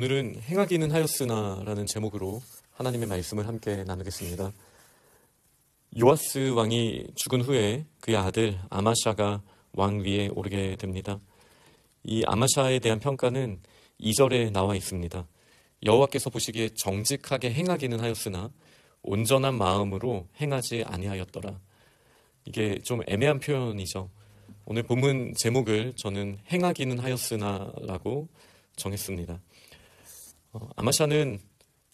오늘은 행하기는 하였으나라는 제목으로 하나님의 말씀을 함께 나누겠습니다. 요아스 왕이 죽은 후에 그의 아들 아마샤가 왕 위에 오르게 됩니다. 이 아마샤에 대한 평가는 2절에 나와 있습니다. 여호와께서 보시기에 정직하게 행하기는 하였으나 온전한 마음으로 행하지 아니하였더라. 이게 좀 애매한 표현이죠. 오늘 본문 제목을 저는 행하기는 하였으나라고 정했습니다. 아마샤는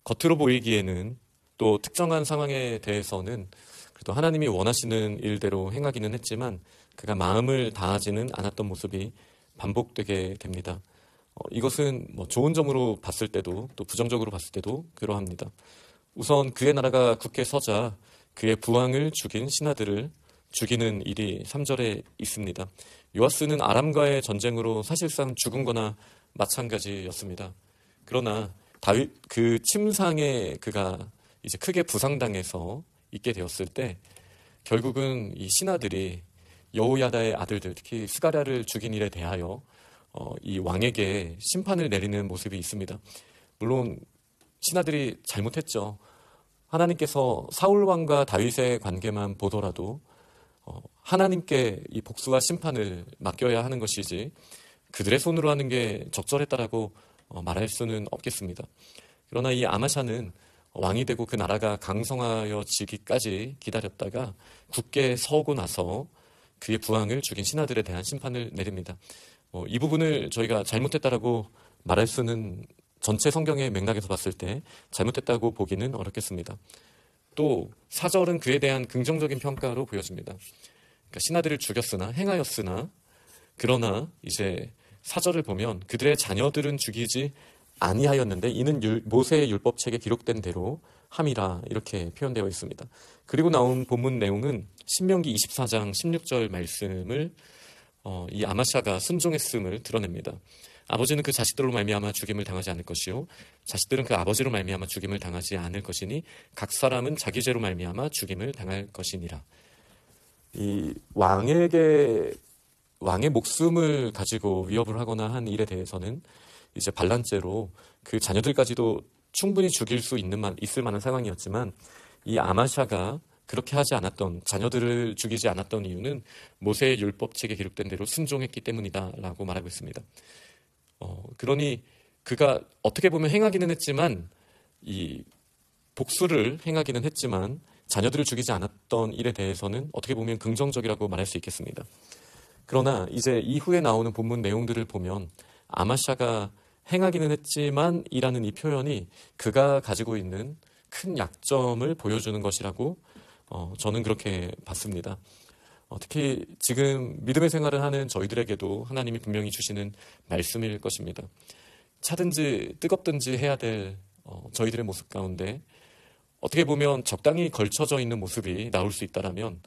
겉으로 보이기에는 또 특정한 상황에 대해서는 그래도 하나님이 원하시는 일대로 행하기는 했지만 그가 마음을 다하지는 않았던 모습이 반복되게 됩니다. 이것은 좋은 점으로 봤을 때도 또 부정적으로 봤을 때도 그러합니다. 우선 그의 나라가 굳게 서자 그의 부왕을 죽인 신하들을 죽이는 일이 3절에 있습니다. 요아스는 아람과의 전쟁으로 사실상 죽은 거나 마찬가지였습니다. 그러나 다윗 그 침상에 그가 이제 크게 부상당해서 있게 되었을 때 결국은 이 신하들이 여호야다의 아들들, 특히 스가랴를 죽인 일에 대하여 이 왕에게 심판을 내리는 모습이 있습니다. 물론 신하들이 잘못했죠. 하나님께서 사울 왕과 다윗의 관계만 보더라도 하나님께 이 복수와 심판을 맡겨야 하는 것이지 그들의 손으로 하는 게 적절했다라고 말할 수는 없겠습니다. 그러나 이 아마샤는 왕이 되고 그 나라가 강성하여지기까지 기다렸다가 굳게 서고 나서 그의 부왕을 죽인 신하들에 대한 심판을 내립니다. 이 부분을 저희가 잘못했다라고 말할 수는 전체 성경의 맥락에서 봤을 때 잘못했다고 보기는 어렵겠습니다. 또 4절은 그에 대한 긍정적인 평가로 보여집니다. 그러니까 신하들을 죽였으나 행하였으나 그러나 이제 4절을 보면 그들의 자녀들은 죽이지 아니하였는데 이는 모세의 율법책에 기록된 대로 함이라 이렇게 표현되어 있습니다. 그리고 나온 본문 내용은 신명기 24장 16절 말씀을 이 아마샤가 순종했음을 드러냅니다. 아버지는 그 자식들로 말미암아 죽임을 당하지 않을 것이요 자식들은 그 아버지로 말미암아 죽임을 당하지 않을 것이니 각 사람은 자기 죄로 말미암아 죽임을 당할 것이니라. 이 왕의 목숨을 가지고 위협을 하거나 한 일에 대해서는 이제 반란죄로 그 자녀들까지도 충분히 죽일 수 있을 만한 상황이었지만 이 아마샤가 그렇게 하지 않았던, 자녀들을 죽이지 않았던 이유는 모세의 율법책에 기록된 대로 순종했기 때문이다라고 말하고 있습니다. 그러니 그가 어떻게 보면 행하기는 했지만 이 복수를 행하기는 했지만 자녀들을 죽이지 않았던 일에 대해서는 어떻게 보면 긍정적이라고 말할 수 있겠습니다. 그러나 이제 이후에 나오는 본문 내용들을 보면 아마샤가 행하기는 했지만 이라는 이 표현이 그가 가지고 있는 큰 약점을 보여주는 것이라고 저는 그렇게 봤습니다. 특히 지금 믿음의 생활을 하는 저희들에게도 하나님이 분명히 주시는 말씀일 것입니다. 차든지 뜨겁든지 해야 될 저희들의 모습 가운데 어떻게 보면 적당히 걸쳐져 있는 모습이 나올 수 있다라면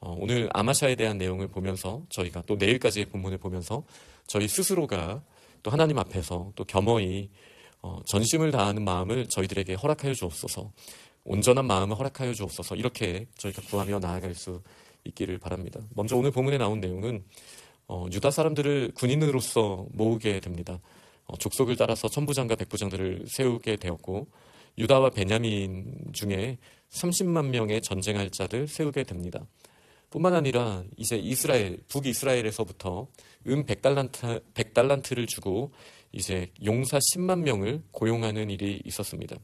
오늘 아마샤에 대한 내용을 보면서 저희가 또 내일까지의 본문을 보면서 저희 스스로가 또 하나님 앞에서 또 겸허히 전심을 다하는 마음을 저희들에게 허락하여 주옵소서, 온전한 마음을 허락하여 주옵소서, 이렇게 저희가 구하며 나아갈 수 있기를 바랍니다. 먼저 오늘 본문에 나온 내용은 유다 사람들을 군인으로서 모으게 됩니다. 족속을 따라서 천부장과 백부장들을 세우게 되었고 유다와 베냐민 중에 30만 명의 전쟁할 자들 세우게 됩니다. 뿐만 아니라 이제 북이스라엘에서부터 100달란트를 주고 이제 용사 10만 명을 고용하는 일이 있었습니다.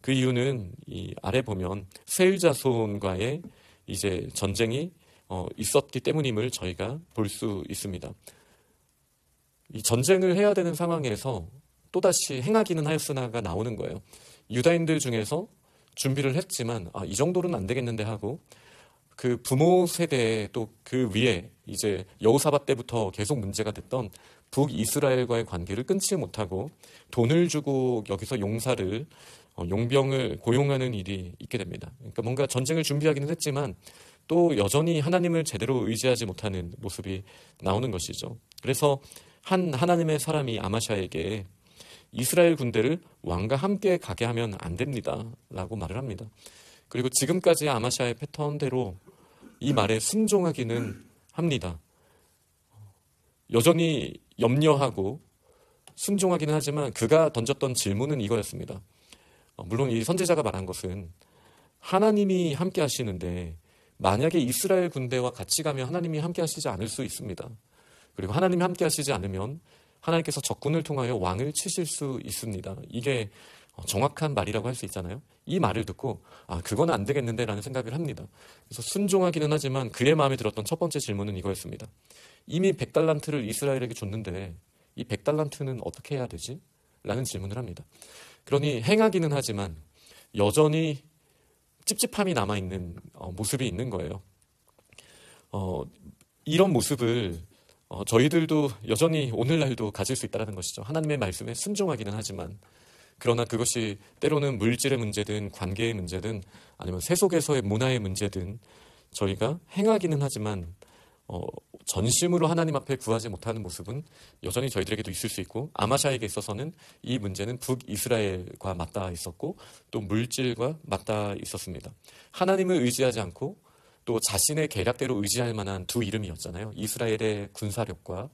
그 이유는 이 아래 보면 세일 자손과의 이제 전쟁이 있었기 때문임을 저희가 볼 수 있습니다. 이 전쟁을 해야 되는 상황에서 또다시 행하기는 하였으나가 나오는 거예요. 유다인들 중에서 준비를 했지만 이 정도는 안 되겠는데 하고 그 부모 세대에 또 그 위에 이제 여호사밧 때부터 계속 문제가 됐던 북이스라엘과의 관계를 끊지 못하고 돈을 주고 여기서 용병을 고용하는 일이 있게 됩니다. 그러니까 뭔가 전쟁을 준비하기는 했지만 또 여전히 하나님을 제대로 의지하지 못하는 모습이 나오는 것이죠. 그래서 하나님의 사람이 아마샤에게 이스라엘 군대를 왕과 함께 가게 하면 안 됩니다 라고 말을 합니다. 그리고 지금까지 아마샤의 패턴대로 이 말에 순종하기는 합니다. 여전히 염려하고 순종하기는 하지만 그가 던졌던 질문은 이거였습니다. 물론 이 선지자가 말한 것은 하나님이 함께 하시는데 만약에 이스라엘 군대와 같이 가면 하나님이 함께 하시지 않을 수 있습니다. 그리고 하나님이 함께 하시지 않으면 하나님께서 적군을 통하여 왕을 치실 수 있습니다. 이게 정확한 말이라고 할 수 있잖아요. 이 말을 듣고 그건 안 되겠는데 라는 생각을 합니다. 그래서 순종하기는 하지만 그의 마음에 들었던 첫 번째 질문은 이거였습니다. 이미 100달란트를 이스라엘에게 줬는데 이 100달란트는 어떻게 해야 되지? 라는 질문을 합니다. 그러니 행하기는 하지만 여전히 찝찝함이 남아있는 모습이 있는 거예요. 이런 모습을 저희들도 여전히 오늘날도 가질 수 있다는 것이죠. 하나님의 말씀에 순종하기는 하지만 그러나 그것이 때로는 물질의 문제든 관계의 문제든 아니면 세속에서의 문화의 문제든 저희가 행하기는 하지만 전심으로 하나님 앞에 구하지 못하는 모습은 여전히 저희들에게도 있을 수 있고 아마샤에게 있어서는 이 문제는 북이스라엘과 맞닿아 있었고 또 물질과 맞닿아 있었습니다. 하나님을 의지하지 않고 또 자신의 계략대로 의지할 만한 두 이름이었잖아요. 이스라엘의 군사력과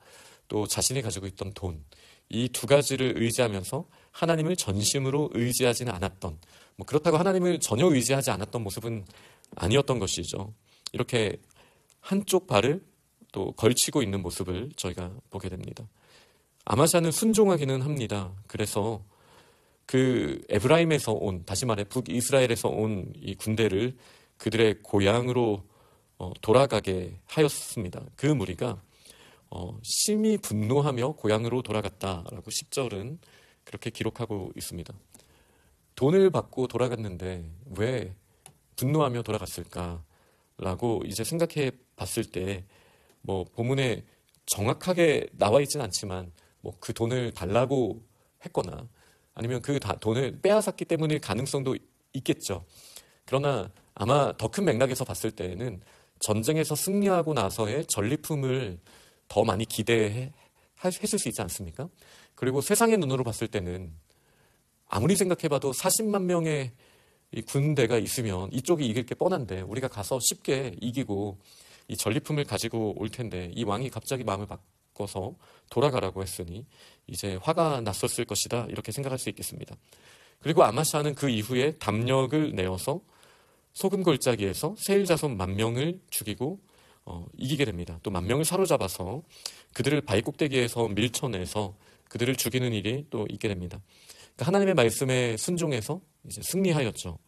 또 자신이 가지고 있던 돈, 이 두 가지를 의지하면서 하나님을 전심으로 의지하지는 않았던, 그렇다고 하나님을 전혀 의지하지 않았던 모습은 아니었던 것이죠. 이렇게 한쪽 발을 또 걸치고 있는 모습을 저희가 보게 됩니다. 아마샤는 순종하기는 합니다. 그래서 그 에브라임에서 온, 다시 말해 북이스라엘에서 온 이 군대를 그들의 고향으로 돌아가게 하였습니다. 그 무리가 심히 분노하며 고향으로 돌아갔다라고 10절은 그렇게 기록하고 있습니다. 돈을 받고 돌아갔는데 왜 분노하며 돌아갔을까라고 이제 생각해 봤을 때 본문에 정확하게 나와 있지는 않지만 그 돈을 달라고 했거나 아니면 그 돈을 빼앗았기 때문일 가능성도 있겠죠. 그러나 아마 더 큰 맥락에서 봤을 때에는 전쟁에서 승리하고 나서의 전리품을 더 많이 기대했을 수 있지 않습니까? 그리고 세상의 눈으로 봤을 때는 아무리 생각해봐도 40만 명의 이 군대가 있으면 이쪽이 이길 게 뻔한데 우리가 가서 쉽게 이기고 이 전리품을 가지고 올 텐데 이 왕이 갑자기 마음을 바꿔서 돌아가라고 했으니 이제 화가 났었을 것이다 이렇게 생각할 수 있겠습니다. 그리고 아마샤는 그 이후에 담력을 내어서 소금 골짜기에서 세일 자손 10,000명을 죽이고 이기게 됩니다. 또 10,000명을 사로잡아서 그들을 바위 꼭대기에서 밀쳐내서 그들을 죽이는 일이 또 있게 됩니다. 그러니까 하나님의 말씀에 순종해서 이제 승리하였죠.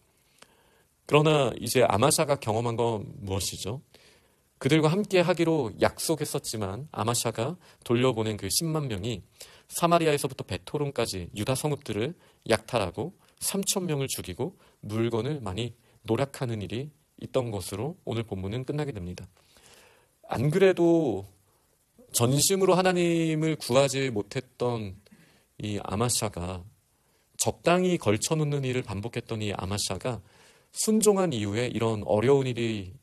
그러나 이제 아마샤가 경험한 건 무엇이죠? 그들과 함께 하기로 약속했었지만 아마샤가 돌려보낸 그 10만 명이 사마리아에서부터 베토론까지 유다 성읍들을 약탈하고 3,000명을 죽이고 물건을 많이 노략하는 일이 있던 것으로 오늘 본문은 끝나게 됩니다. 안 그래도 전심으로 하나님을 구하지 못했던 이 아마샤가 적당히 걸쳐놓는 일을 반복했던 이 아마샤가 순종한 이후에 이런 어려운 일이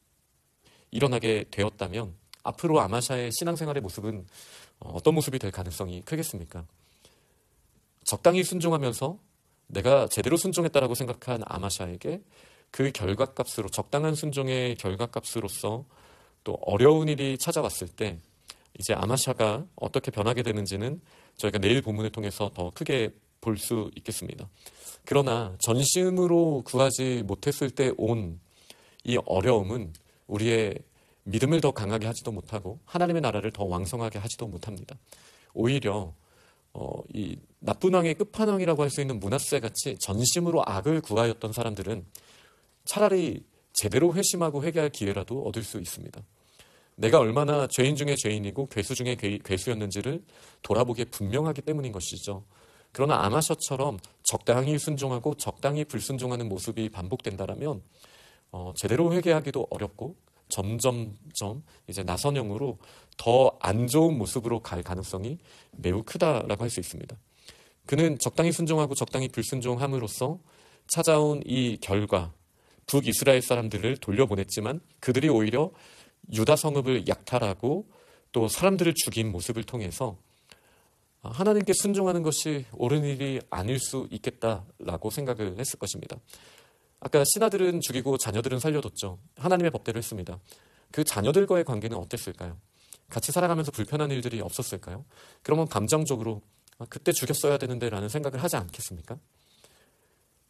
일어나게 되었다면 앞으로 아마샤의 신앙생활의 모습은 어떤 모습이 될 가능성이 크겠습니까? 적당히 순종하면서 내가 제대로 순종했다라고 생각한 아마샤에게 그 결과값으로 적당한 순종의 결과값으로서 또 어려운 일이 찾아왔을 때 이제 아마샤가 어떻게 변하게 되는지는 저희가 내일 본문을 통해서 더 크게 볼 수 있겠습니다. 그러나 전심으로 구하지 못했을 때 온 이 어려움은 우리의 믿음을 더 강하게 하지도 못하고 하나님의 나라를 더 왕성하게 하지도 못합니다. 오히려 이 나쁜 왕의 끝판왕이라고 할 수 있는 므낫세 같이 전심으로 악을 구하였던 사람들은 차라리 제대로 회심하고 회개할 기회라도 얻을 수 있습니다. 내가 얼마나 죄인 중에 죄인이고 괴수 중에 괴수였는지를 돌아보기에 분명하기 때문인 것이죠. 그러나 아마샤처럼 적당히 순종하고 적당히 불순종하는 모습이 반복된다라면 제대로 회개하기도 어렵고 점점점 이제 나선형으로 더 안 좋은 모습으로 갈 가능성이 매우 크다라고 할 수 있습니다. 그는 적당히 순종하고 적당히 불순종함으로써 찾아온 이 결과 북이스라엘 사람들을 돌려보냈지만 그들이 오히려 유다 성읍을 약탈하고 또 사람들을 죽인 모습을 통해서 하나님께 순종하는 것이 옳은 일이 아닐 수 있겠다라고 생각을 했을 것입니다. 아까 신하들은 죽이고 자녀들은 살려뒀죠. 하나님의 법대로 했습니다. 그 자녀들과의 관계는 어땠을까요? 같이 살아가면서 불편한 일들이 없었을까요? 그러면 감정적으로 그때 죽였어야 되는데 라는 생각을 하지 않겠습니까?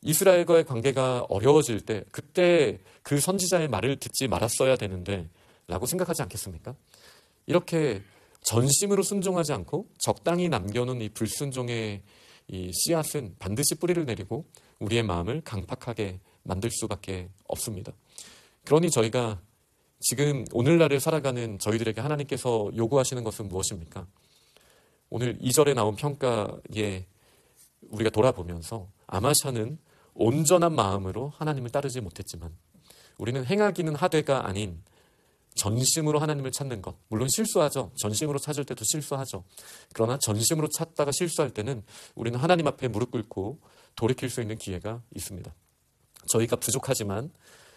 이스라엘과의 관계가 어려워질 때 그때 그 선지자의 말을 듣지 말았어야 되는데 라고 생각하지 않겠습니까? 이렇게 전심으로 순종하지 않고 적당히 남겨놓은 이 불순종의 이 씨앗은 반드시 뿌리를 내리고 우리의 마음을 강팍하게 만들 수밖에 없습니다. 그러니 저희가 지금 오늘날을 살아가는 저희들에게 하나님께서 요구하시는 것은 무엇입니까? 오늘 2절에 나온 평가에 우리가 돌아보면서 아마샤는 온전한 마음으로 하나님을 따르지 못했지만 우리는 행하기는 하되가 아닌 전심으로 하나님을 찾는 것, 물론 실수하죠. 전심으로 찾을 때도 실수하죠. 그러나 전심으로 찾다가 실수할 때는 우리는 하나님 앞에 무릎 꿇고 돌이킬 수 있는 기회가 있습니다. 저희가 부족하지만,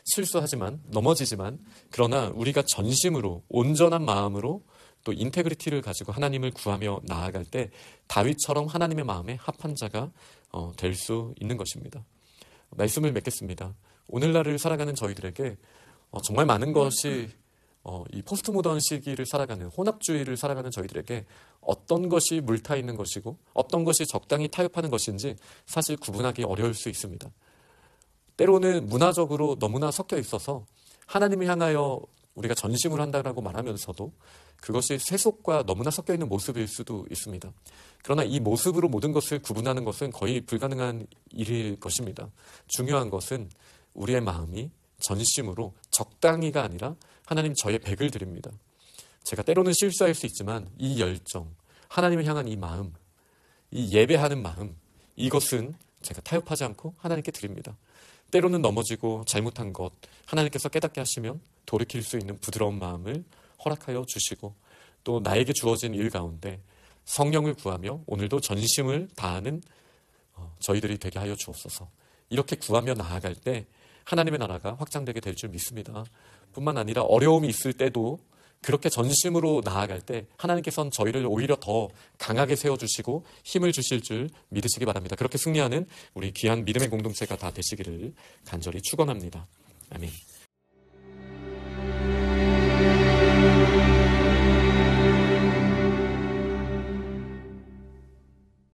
실수하지만, 넘어지지만, 그러나 우리가 전심으로 온전한 마음으로 또 인테그리티를 가지고 하나님을 구하며 나아갈 때 다윗처럼 하나님의 마음에 합한 자가 될 수 있는 것입니다. 말씀을 맺겠습니다. 오늘날을 살아가는 저희들에게 정말 많은 것이 이 포스트 모던 시기를 살아가는, 혼합주의를 살아가는 저희들에게 어떤 것이 물타 있는 것이고 어떤 것이 적당히 타협하는 것인지 사실 구분하기 어려울 수 있습니다. 때로는 문화적으로 너무나 섞여 있어서 하나님을 향하여 우리가 전심을 한다라고 말하면서도 그것이 세속과 너무나 섞여 있는 모습일 수도 있습니다. 그러나 이 모습으로 모든 것을 구분하는 것은 거의 불가능한 일일 것입니다. 중요한 것은 우리의 마음이 전심으로, 적당히가 아니라 하나님 저의 100을 드립니다. 제가 때로는 실수할 수 있지만 이 열정, 하나님을 향한 이 마음, 이 예배하는 마음, 이것은 제가 타협하지 않고 하나님께 드립니다. 때로는 넘어지고 잘못한 것 하나님께서 깨닫게 하시면 돌이킬 수 있는 부드러운 마음을 허락하여 주시고 또 나에게 주어진 일 가운데 성령을 구하며 오늘도 전심을 다하는 저희들이 되게 하여 주옵소서. 이렇게 구하며 나아갈 때 하나님의 나라가 확장되게 될 줄 믿습니다. 뿐만 아니라 어려움이 있을 때도 그렇게 전심으로 나아갈 때 하나님께서는 저희를 오히려 더 강하게 세워주시고 힘을 주실 줄 믿으시기 바랍니다. 그렇게 승리하는 우리 귀한 믿음의 공동체가 다 되시기를 간절히 축원합니다. 아멘.